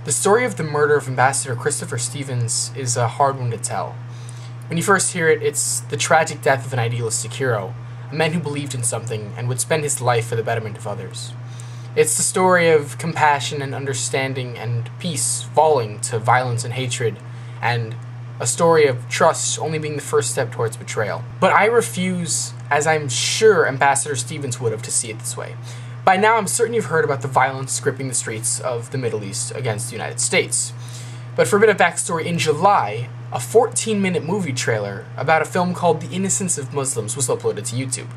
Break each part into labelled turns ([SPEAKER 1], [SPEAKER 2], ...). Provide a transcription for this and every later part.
[SPEAKER 1] The story of the murder of Ambassador Christopher Stevens is a hard one to tell. When you first hear it, it's the tragic death of an idealistic hero, a man who believed in something and would spend his life for the betterment of others. It's the story of compassion and understanding and peace falling to violence and hatred, and a story of trust only being the first step towards betrayal. But I refuse, as I'm sure Ambassador Stevens would have, to see it this way. By now, I'm certain you've heard about the violence gripping the streets of the Middle East against the United States. But for a bit of backstory, in July, a 14-minute movie trailer about a film called The Innocence of Muslims was uploaded to YouTube.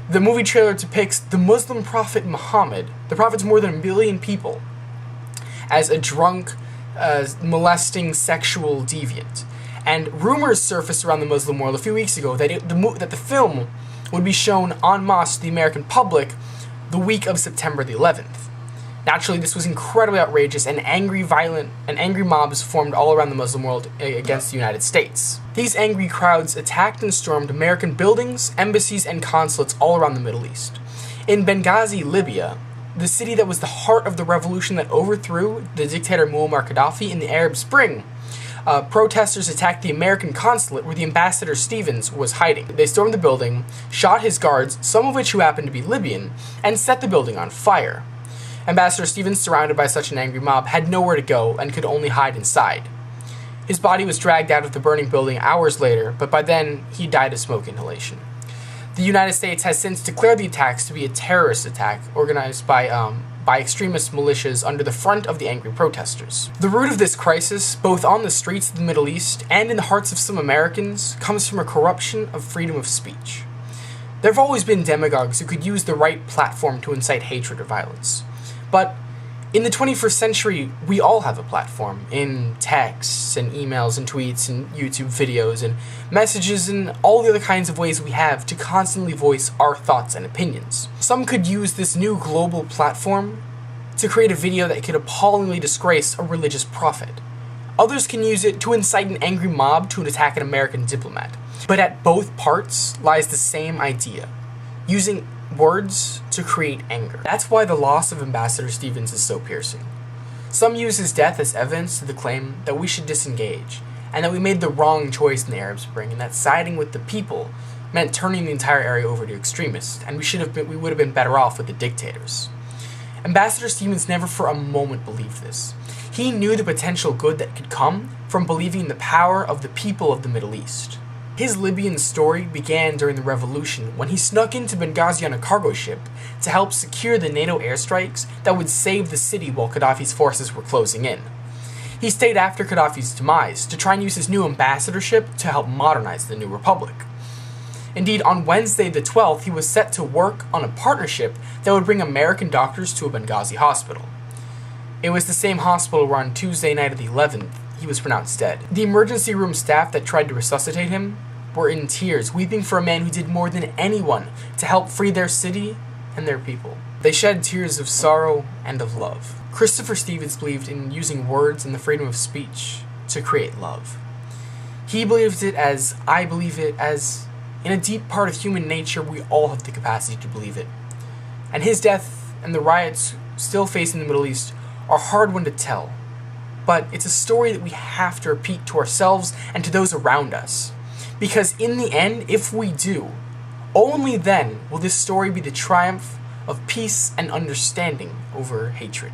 [SPEAKER 1] The movie trailer depicts the Muslim prophet Muhammad, the prophet to more than 1 billion people, as a drunk, molesting sexual deviant. And rumors surfaced around the Muslim world a few weeks ago that the film would be shown en masse to the American public the week of September the 11th. Naturally, this was incredibly outrageous, and angry mobs formed all around the Muslim world against the United States. These angry crowds attacked and stormed American buildings, embassies, and consulates all around the Middle East. In Benghazi, Libya, the city that was the heart of the revolution that overthrew the dictator Muammar Gaddafi in the Arab Spring, protesters attacked the American consulate where the Ambassador Stevens was hiding. They stormed the building, shot his guards, some of which who happened to be Libyan, and set the building on fire. Ambassador Stevens, surrounded by such an angry mob, had nowhere to go and could only hide inside. His body was dragged out of the burning building hours later, but by then he died of smoke inhalation. The United States has since declared the attacks to be a terrorist attack organized by extremist militias under the front of the angry protesters. The root of this crisis, both on the streets of the Middle East and in the hearts of some Americans, comes from a corruption of freedom of speech. There have always been demagogues who could use the right platform to incite hatred or violence. But in the 21st century, we all have a platform in texts and emails and tweets and YouTube videos and messages and all the other kinds of ways we have to constantly voice our thoughts and opinions. Some could use this new global platform to create a video that could appallingly disgrace a religious prophet. Others can use it to incite an angry mob to attack an American diplomat. But at both parts lies the same idea: using words to create anger. That's why the loss of Ambassador Stevens is so piercing. Some use his death as evidence to the claim that we should disengage, and that we made the wrong choice in the Arab Spring, and that siding with the people meant turning the entire area over to extremists, and we would have been better off with the dictators. Ambassador Stevens never for a moment believed this. He knew the potential good that could come from believing in the power of the people of the Middle East. His Libyan story began during the revolution when he snuck into Benghazi on a cargo ship to help secure the NATO airstrikes that would save the city while Gaddafi's forces were closing in. He stayed after Gaddafi's demise to try and use his new ambassadorship to help modernize the new republic. Indeed, on Wednesday the 12th, he was set to work on a partnership that would bring American doctors to a Benghazi hospital. It was the same hospital where on Tuesday night of the 11th, he was pronounced dead. The emergency room staff that tried to resuscitate him were in tears, weeping for a man who did more than anyone to help free their city and their people. They shed tears of sorrow and of love. Christopher Stevens believed in using words and the freedom of speech to create love. He believed it as I believe it, as in a deep part of human nature we all have the capacity to believe it. And his death and the riots still facing the Middle East are a hard one to tell. But it's a story that we have to repeat to ourselves and to those around us. Because in the end, if we do, only then will this story be the triumph of peace and understanding over hatred.